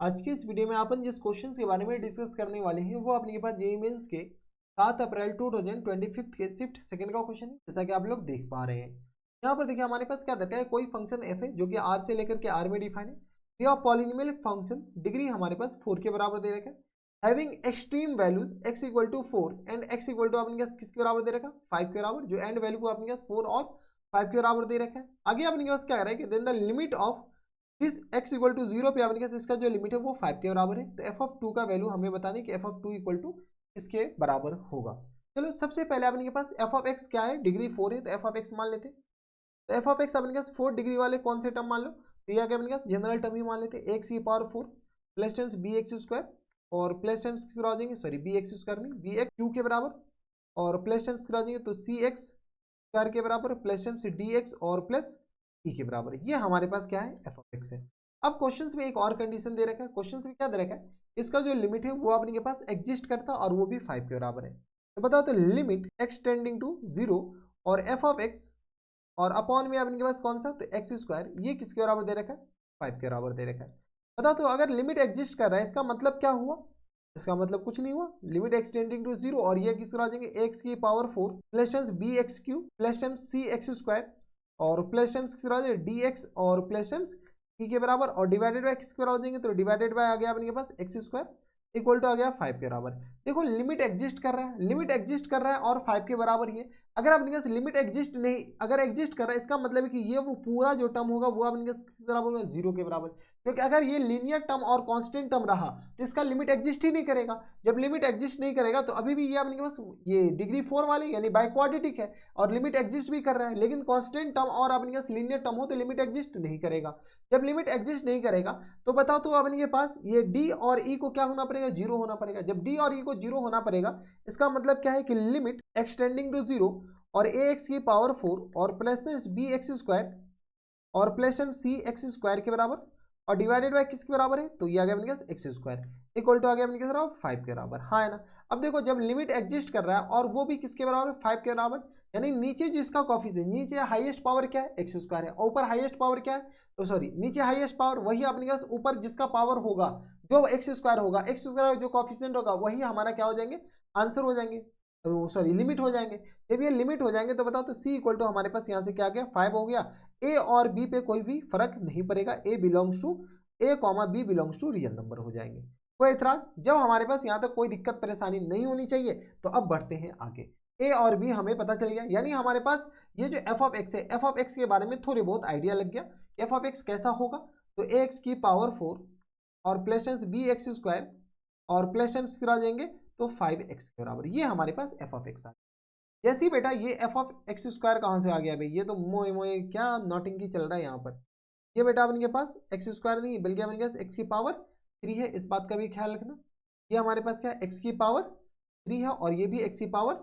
आज के इस वीडियो में अपन जिस क्वेश्चंस के बारे में डिस्कस करने वाले हैं वो अपने पास जेईई मेंस के 7 अप्रैल 2025 के शिफ्ट सेकंड का क्वेश्चन है, जैसा कि आप लोग देख पा रहे हैं। यहाँ पर देखिए हमारे पास क्या दरकार है, कोई फंक्शन एफ है जो कि आर से लेकर के आर में डिफाइन है। V of polynomial function degree हमारे पास 4 के बराबर दे रखा है, having extreme values x equal to 4 and x equal to अपने पास किसके बराबर दे रखा है, 5 के बराबर, जो एंड वैल्यू को अपने पास 4 और 5 के बराबर दे रखा है। आगे अपने पास क्या कर रहा है कि देन द लिमिट ऑफ इस x इक्वल टू 0 पे अपने पास इसका जो लिमिट है वो 5 के बराबर है। तो एफ ऑफ 2 का वैल्यू हमें बताने कि एफ ऑफ 2 इक्वल टू इसके बराबर होगा। चलो सबसे पहले अपने के पास एफ ऑफ एक्स क्या है, डिग्री 4 है, तो एफ ऑफ एक्स मान लेते हैं। तो एफ ऑफ एक्स अपने पास 4 डिग्री वाले कौन से टर्म मान लो, तो यह अपने पास जनरल टर्म ही मान लेते हैं, एक्स की power 4 plus terms B x square और प्लस टर्म्स किस आ जाएंगे, सॉरी बी एक्स स्क्वायर नहीं, बी एक्स क्यू के बराबर और प्लस टर्म्स किस आ जाएंगे, तो सी एक्स स्क्वायर के बराबर प्लस टर्म्स डी एक्स और प्लस ई के बराबर। ये हमारे पास क्या है, एफ ऑफ एक्स है। अब क्वेश्चंस में एक और कंडीशन दे रखा है, क्वेश्चंस में क्या दे रखा है, इसका जो लिमिट है वो अपने के पास एग्जिस्ट करता है और वो भी 5 के बराबर है। तो बताओ, तो लिमिट एक्स टेंडिंग टू 0 और एफ ऑफ एक्स और अपॉन में अपने के पास कौन सा, तो एक्स स्क्वायर, ये किसके बराबर दे रखा है, 5 के बराबर दे रखा है। बताओ तो अगर लिमिट एग्जिस्ट कर रहा है इसका मतलब क्या हुआ, इसका मतलब कुछ नहीं हुआ, लिमिट एक्स टेंडिंग टू 0 और ये किस तरह आ जाएंगे, एक्स की power 4 plus terms B x Q plus terms C X square और प्लस टर्म्स किस तरह आ जाएंगे, डी एक्स और प्लस टर्म्स ई के बराबर और डिवाइडेड बाय किसके बराबर हो जाएंगे, तो डिवाइडेड बाय आ गया अपने पास एक्स स्क्वायर इक्वल टू आ गया 5 के बराबर। देखो लिमिट एग्जिस्ट कर रहा है, लिमिट एग्जिस्ट कर रहा है और 5 के बराबर ही है। अगर अपने पास लिमिट एग्जिस्ट नहीं, अगर एग्जिस्ट कर रहा है इसका मतलब है कि ये वो पूरा जो टर्म होगा वो अपने पास किस बराबर होगा, 0 के बराबर। क्योंकि अगर ये लीनियर टर्म और कांस्टेंट टर्म रहा तो इसका लिमिट एग्जिस्ट ही नहीं करेगा। जब लिमिट एग्जिस्ट नहीं करेगा तो अभी भी ये अपने पास ये डिग्री 4 वाले यानी बाय क्वाड्रेटिक है और लिमिट एग्जिस्ट भी कर रहा है, लेकिन कांस्टेंट टर्म और अपने पास लीनियर टर्म हो तो लिमिट एग्जिस्ट नहीं करेगा। जब लिमिट एग्जिस्ट नहीं करेगा तो बताओ तो अपने पास ये डी और ई को क्या होना पड़ेगा, 0 होना पड़ेगा। जब डी और ई को 0 होना पड़ेगा इसका मतलब क्या है कि लिमिट एक्सटेंडिंग टू 0 और ए एक्स की पावर 4 और प्लस बी एक्स स्क्वायर और प्लस सी एक्स स्क्वायर के बराबर और डिवाइडेड बाय किसके बराबर है, तो ये आ गया अपने पास एक्स स्क्वायर इक्वल टू आ गया अपने पास 5 के बराबर, हाँ है ना। अब देखो जब लिमिट एग्जिस्ट कर रहा है और वो भी किसके बराबर है, 5 के बराबर, यानी नीचे जिसका कॉफिशिएंट, नीचे हाईएस्ट पावर क्या है, एक्स स्क्वायर है, ऊपर हाईएस्ट पावर क्या है, तो सॉरी नीचे हाईएस्ट पावर वही अपने पास, ऊपर जिसका पावर होगा जो एक्स स्क्वायर होगा, एक्स स्क्वायर जो कॉफिशिएंट होगा वही हमारा क्या हो जाएंगे, आंसर हो जाएंगे, तो सॉरी लिमिट हो जाएंगे। जब ये लिमिट हो जाएंगे तो बताओ तो सी इक्वल टू हमारे पास यहाँ से क्या आ गया, 5 हो गया। ए और बी पे कोई भी फर्क नहीं पड़ेगा, A belongs to A comma B belongs to real number हो जाएंगे। कोई इतराज, जब हमारे पास यहाँ तक कोई दिक्कत परेशानी नहीं होनी चाहिए तो अब बढ़ते हैं आगे। ए और बी हमें पता चल गया, यानी हमारे पास ये जो एफ ऑफ एक्स है, एफ ऑफ एक्स के बारे में थोड़ी बहुत आइडिया लग गया। एफ ऑफ एक्स कैसा होगा, तो ए एक्स की पावर 4 और प्लस बी एक्स स्क्वायर और प्लस टर्म्स कितना आ जाएंगे, तो 5x के बराबर, ये हमारे पास एफ ऑफ एक्स आ गया। जैसे ही बेटा ये एफ ऑफ एक्स स्क्वायर कहाँ से आ गया भाई, ये तो मोए मोए क्या नॉटिंग की चल रहा है यहाँ पर। ये बेटा अपने पास एक्स स्क्वायर नहीं बल्कि अपने पास एक्स की पावर 3 है, इस बात का भी ख्याल रखना। ये हमारे पास क्या है, एक्स की पावर 3 है और ये भी एक्स की पावर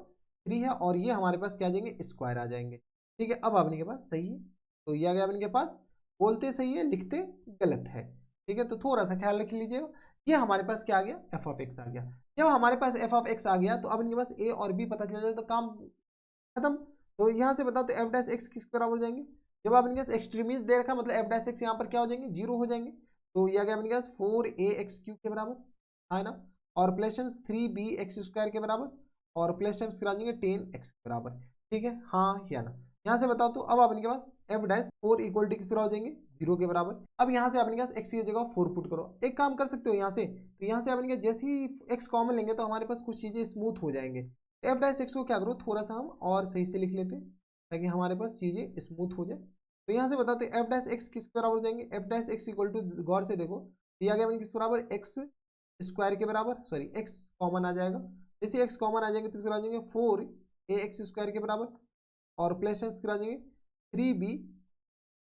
3 है और ये हमारे पास क्या आ जाएंगे, स्क्वायर आ जाएंगे। ठीक है, अब अपने के पास सही है, तो ये आ गया अपने के पास, बोलते सही है लिखते गलत है। ठीक है, तो थोड़ा सा ख्याल रख लीजिएगा। ये हमारे पास क्या आ गया, एफ ऑफ एक्स आ गया। जब हमारे पास एफ ऑफ एक्स आ गया तो अब इनके पास ए और बी पता चल जाए तो काम खत्म। तो यहाँ से बताओ तो एफ डैश एक्स किस बराबर हो जाएंगे, जब आप इनके पास एक्सट्रीमीज दे रखा मतलब एफ डैश एक्स यहाँ पर क्या हो जाएंगे, 0 हो जाएंगे। तो ये आ गया अपने पास 4ax क्यूब के बराबर, है ना, और प्लस टर्म्स 3bx स्क्वायर के बराबर और प्लस टर्म्स करा देंगे 10x के बराबर। ठीक है, हाँ या ना। यहाँ से बताओ तो अब अपने के पास एफ डैश 4 इक्वल टू किस हो जाएंगे, 0 के बराबर। अब यहाँ से अपने पास x की जगह 4 पुट करो, एक काम कर सकते हो यहाँ से, तो यहाँ से अपने जैसे ही x कॉमन लेंगे तो हमारे पास कुछ चीजें स्मूथ हो जाएंगे। एफ डैश एक्स को क्या करो, थोड़ा सा हम और सही से लिख लेते हैं ताकि हमारे पास चीजें स्मूथ हो जाए। तो यहाँ से बताते हैं एफ डैश एक्स किस बराबर हो जाएंगे, F dash X equal to, गौर से देखो दिया गया किस बराबर, एक्स स्क्वायर के बराबर, सॉरी एक्स कॉमन आ जाएगा, जैसे एक्स कॉमन आ जाएंगे तो किस आ जाएंगे 4ax स्क्वायर के बराबर और प्लस टर्म्स करा देंगे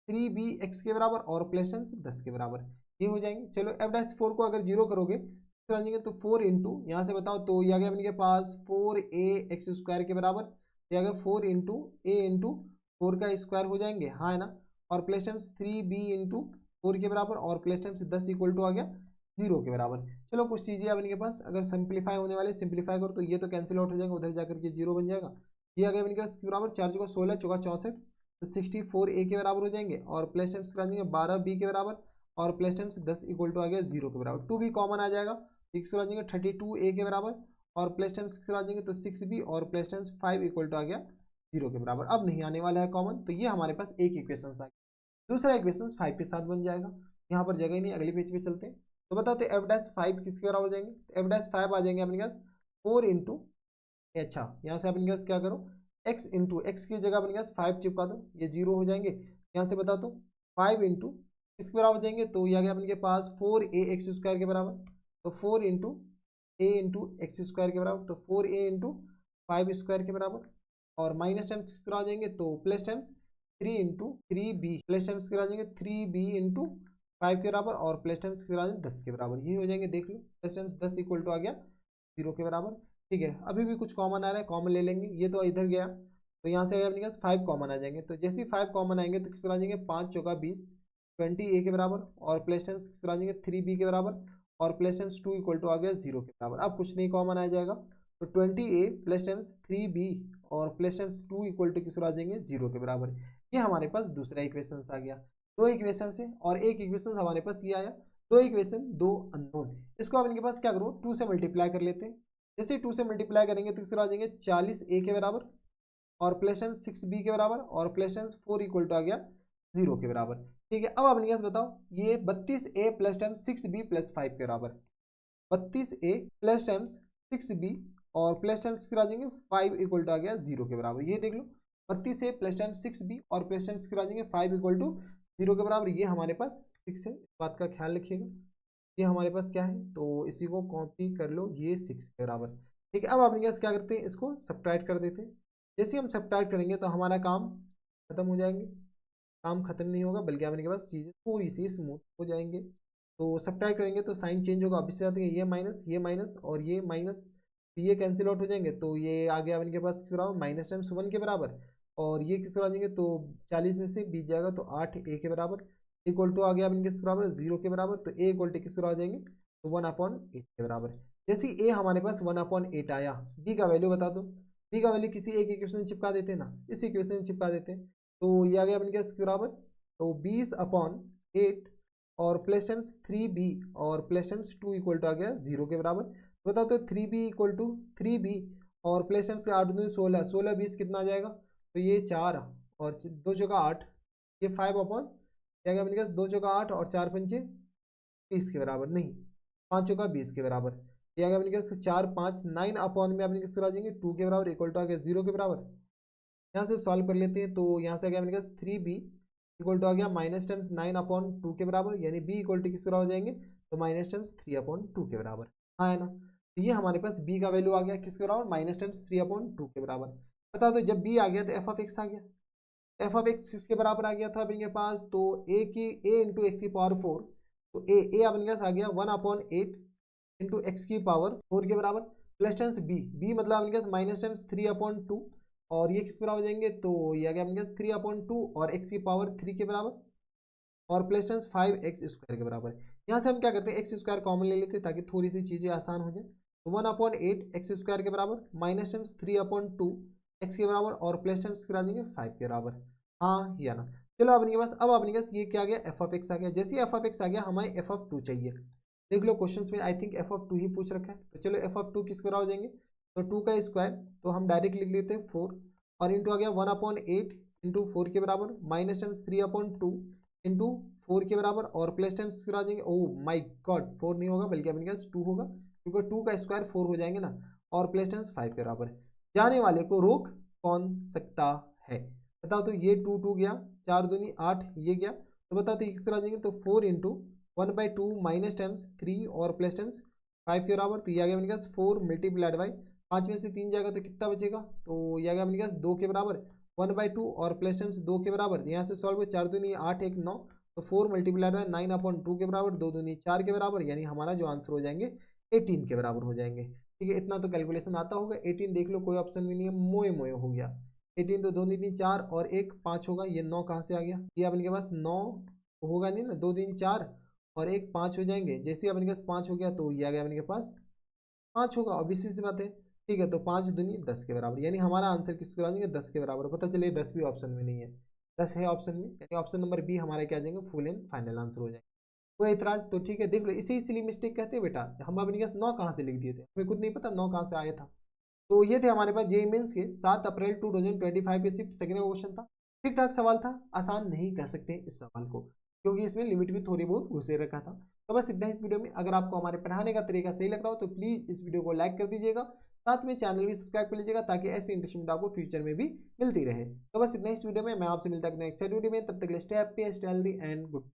3b x के बराबर और प्लस टर्म्स 10 के बराबर, ये हो जाएंगे। चलो एफ डैश 4 को अगर 0 करोगे तो आ जाएंगे तो 4 इंटू यहाँ से बताओ तो ये आ गया अपने के पास 4ax स्क्वायर के बराबर, ये आ गया 4 इंटू ए इंटू 4 का स्क्वायर हो जाएंगे, हाँ है ना, और प्लस टर्म्स 3b इंटू 4 के बराबर और प्लस टर्म्स 10 इक्वल टू आ गया 0 के बराबर। चलो कुछ चीज़ें अपने के पास अगर सिंप्लीफाई होने वाले, सिंप्लीफाई करो तो ये तो कैंसिल आउट हो जाएगा, उधर जाकर के 0 बन जाएगा। ये आ गया अपने के पास बराबर 4 चौका 16 चौका 64 तो 64a के बराबर हो जाएंगे और प्लस टर्म्स करा देंगे 12b के बराबर और प्लस टाइम्स 10 इक्वल टू आ गया 0 के बराबर। 2 भी कॉमन आ जाएगा, 6 आ जाएंगे 32a के बराबर, और प्लस टाइम्स 6 आ जाएंगे तो 6b, और प्लस टाइम्स 5 इक्वल टू आ गया 0 के बराबर। अब नहीं आने वाला है कॉमन, तो ये हमारे पास एक इक्वेशन आ गया। दूसरा इक्वेशन 5 के साथ बन जाएगा, यहाँ पर जगह ही नहीं, अगले पेज पे चलते हैं। तो बताते एफ डैश 5 किसके बराबर हो जाएंगे, एफ डैश 5 आ जाएंगे अपने पास 4 इंटू, अच्छा यहाँ से अपने पास क्या करो, x इंटू एक्स की जगह अपने पास 5 चिपका दो, ये 0 हो जाएंगे। यहाँ से बता दो 5 इंटू किसके बराबर हो जाएंगे, तो ये आ गया अपने पास 4a x² के बराबर, तो 4 into a into x square के बराबर, तो 4a इंटू 5² के बराबर, और माइनस टाइम्स किस तरह आ जाएंगे, तो plus times 3 into 3b, plus times किस आ जाएंगे 3b इंटू 5 के बराबर, और प्लस टाइम्स किस आ जाएंगे 10 के बराबर। ये हो जाएंगे, देख लो प्लस टाइम्स 10 इक्वल टू आ गया 0 के बराबर। ठीक है, अभी भी कुछ कॉमन आ रहा है, कॉमन ले लेंगे, ये तो इधर गया, तो यहाँ से अपने पास 5 कॉमन आ जाएंगे, तो जैसे ही 5 कॉमन आएंगे तो किस तरह आ जाएंगे 5 चौका 20, 20a के बराबर, और प्लस टाइम्स किस तरह आ जाएंगे 3b के बराबर, और प्लस टाइम्स 2 इक्वल टू आ गया 0 के बराबर। अब कुछ नहीं कॉमन आ जाएगा, तो 20a प्लस टाइम्स 3b और प्लस टाइम्स 2 इक्वल टू किस तरह आ जाएंगे 0 के बराबर। ये हमारे पास दूसरा इक्वेशन आ गया। दो इक्वेशन से और एक इक्वेशन हमारे पास ये आया, दो इक्वेशन दो अननोन। इसको आप इनके पास क्या करो 2 से मल्टीप्लाई कर लेते हैं। जैसे 2 से मल्टीप्लाई करेंगे तो किस तरह आ जाएंगे 40a के बराबर, और प्लस टाइम्स 6b के बराबर, और प्लस टाइम्स 4 इक्वल टू आ गया 0 के बराबर। ठीक है, अब आप इनके पास बताओ ये 32a plus times 6b plus 5 के बराबर, 32a प्लस टाइम्स 6b और प्लस टाइम्स कितना आ जाएंगे 5 इक्वल टू आ गया 0 के बराबर। ये देख लो 32a प्लस टाइम्स 6b और प्लस टाइम्स कितना आ जाएंगे 5 इक्वल टू 0 के बराबर। ये हमारे पास 6 है, इस बात का ख्याल रखिएगा। ये हमारे पास क्या है, तो इसी को कॉपी कर लो, ये 6 के बराबर। ठीक है, अब आप इनके पास क्या करते हैं, इसको सब्ट्रैक्ट कर देते हैं। जैसे हम सब्ट्रैक्ट करेंगे तो हमारा काम खत्म हो जाएंगे, काम खत्म नहीं होगा बल्कि अपने के पास चीज़ें थोड़ी सी स्मूथ हो जाएंगे। तो सब्ट्रैक्ट करेंगे तो साइन चेंज होगा, ऑब्वियस आते हैं ये माइनस और ये माइनस, ये कैंसिल आउट हो जाएंगे, तो ये आ गया अपने पास किस बराबर माइनस टाइम्स 1 के बराबर, और ये किस तरह आ जाएंगे, तो 40 में से 20 जाएगा तो 8a के बराबर, इक्वल टू आ गया अपने किस बराबर 0 के बराबर, तो a इक्वल टू किस तरह आ जाएंगे, तो 1/8 के बराबर। जैसे a हमारे पास 1/8 आया, b का वैल्यू बता दो, b का वैल्यू किसी एक इक्वेशन चिपका देते हैं ना, इस इक्वेशन चिपका देते हैं, तो ये आ गया अपने किस बराबर, तो 20/8 और प्लस टाइम्स 3b और प्लस टाइम्स 2 इक्वल टू आ गया 0 के बराबर। बताओ तो 3b इक्वल टू 3b और प्लस टाइम्स 8 2 16, 16 20 कितना आ जाएगा, तो ये 4 और 2 चौका 8, ये 5 क्या गया अपने पास 2 चौका 8 और 4 पंचे 20 के बराबर, नहीं 5 चौका 20 के बराबर, ये आ गया अपने पास 4 5 9 में अपने किस तरह आ जाएंगे 2 के बराबर, इक्वल टू आ गया 0 के बराबर। यहाँ से सॉल्व कर लेते हैं, तो यहाँ से आ गया अपने पास 3b इक्वल टू आ गया माइनस टाइम्स 9/2 के बराबर, यानी b इक्वल टू किस तरह हो जाएंगे, तो माइनस टाइम्स 3/2 के बराबर। हाँ है ना, तो ये हमारे पास b का वैल्यू आ गया किसके बराबर माइनस टाइम्स 3/2 के बराबर। बता दो जब b आ गया तो एफ ऑफ एक्स आ गया, एफ ऑफ एक्स किसके बराबर आ गया था अपने पास, तो a इंटू एक्स की पावर 4, तो a अपने पास आ गया 1/8 इंटू एक्स की पावर 4 के बराबर, प्लस टाइम्स b मतलब अपने पास माइनस टाइम्स 3/2, और ये किस बराबर हो जाएंगे, तो ये आ गया अपने पास 3/2 और एक्स की पावर 3 के बराबर, और प्लस टाइम्स 5x² के बराबर। यहाँ से हम क्या करते हैं एक्स स्क्वायर कॉमन ले लेते हैं ताकि थोड़ी सी चीज़ें आसान हो जाए, तो 1/8 x² के बराबर माइनस टाइम्स 3/2 एक्स के बराबर, और प्लस टाइम्स करा देंगे 5 के बराबर। हाँ या ना, चलो अब अपने पास ये क्या आ गया एफ ऑफ एक्स आ गया। जैसे एफ ऑफ एक्स आ गया हमें एफ ऑफ 2 चाहिए। देख लो क्वेश्चन में आई थिंक एफ ऑफ 2 ही पूछ रखा है, तो चलो एफ ऑफ 2 किस बराबर हो जाएंगे, तो 2 का स्क्वायर, तो हम डायरेक्ट लिख लेते हैं 4, और इंटू आ गया 1/8 इंटू 4 के बराबर माइनस टाइम्स 3/2 इंटू 4 के बराबर, और प्लस टाइम्स किस आ जाएंगे, ओह माय गॉड 4 नहीं होगा बल्कि अपने पास 2 होगा, क्योंकि 2 का स्क्वायर 4 हो जाएंगे ना, और प्लस टाइम्स 5 के बराबर। जाने वाले को रोक कौन सकता है, बताओ तो ये 2 गया, 4 दूनी 8 ये गया, तो बताओ तो किस तरह आ जाएंगे, तो 4 इंटू 1/2 माइनस टाइम्स 3 और प्लस टाइम्स 5 के बराबर, तो ये आ गया अपने पास 4 मल्टीप्लाइड बाई 5 में से 3 जाएगा तो कितना बचेगा, तो ये आ गया अपने पास 2 के बराबर, 1/2 और प्लस टाइम्स 2 के बराबर, यहाँ से सॉल्व 4 दूनी 8 1 9, तो 4 मल्टीप्लाइड बाई 9/2 के बराबर, 2 दूनी 4 के बराबर, यानी हमारा जो आंसर हो जाएंगे 18 के बराबर हो जाएंगे। ठीक है, इतना तो कैलकुलेशन आता होगा। 18 देख लो कोई ऑप्शन भी नहीं है, मोए मोए हो गया। 18 तो 2 दूनी 4 और 1 5 होगा, ये 9 कहाँ से आ गया, ये अपने के पास 9 होगा नहीं ना, 2 दूनी 4 और 1 5 हो जाएंगे, जैसे अपने के पास 5 हो गया तो ये आ गया अपने के पास 5 होगा, और इसी से बात है। ठीक है, तो 5 दूनी 10 के बराबर, यानी हमारा आंसर किसको आ जाएंगे 10 के बराबर। पता चले 10 भी ऑप्शन में नहीं है, 10 है ऑप्शन में, यानी ऑप्शन नंबर बी हमारा क्या आ जाएंगे फुल एंड फाइनल आंसर हो जाएगा। कोई एतराज? तो ठीक है, देख लो, इसे इसीलिए मिस्टेक कहते हैं बेटा। हम अपनी कैसे 9 कहाँ से लिख दिए थे, हमें खुद नहीं पता 9 कहाँ से आया था। तो ये थे हमारे पास जेईई मेंस के 7 अप्रैल 2025 के शिफ्ट सेकंड का क्वेश्चन था। ठीक ठाक सवाल था, आसान नहीं कह सकते इस सवाल को, क्योंकि इसमें लिमिट भी थोड़ी बहुत घुसे रखा था। तो बस इतना इस वीडियो में। अगर आपको हमारे पढ़ाने का तरीका सही लग रहा हो तो प्लीज़ इस वीडियो को लाइक कर दीजिएगा, साथ में चैनल भी सब्सक्राइब कर लीजिएगा, ताकि ऐसी इंटरेस्टिंग आपको फ्यूचर में भी मिलती रहे। तो बस इतना इस वीडियो में। मैं आपसे मिलता हूं नेक्स्ट वीडियो में, तब तक के लिए stay happy, stay healthy and good.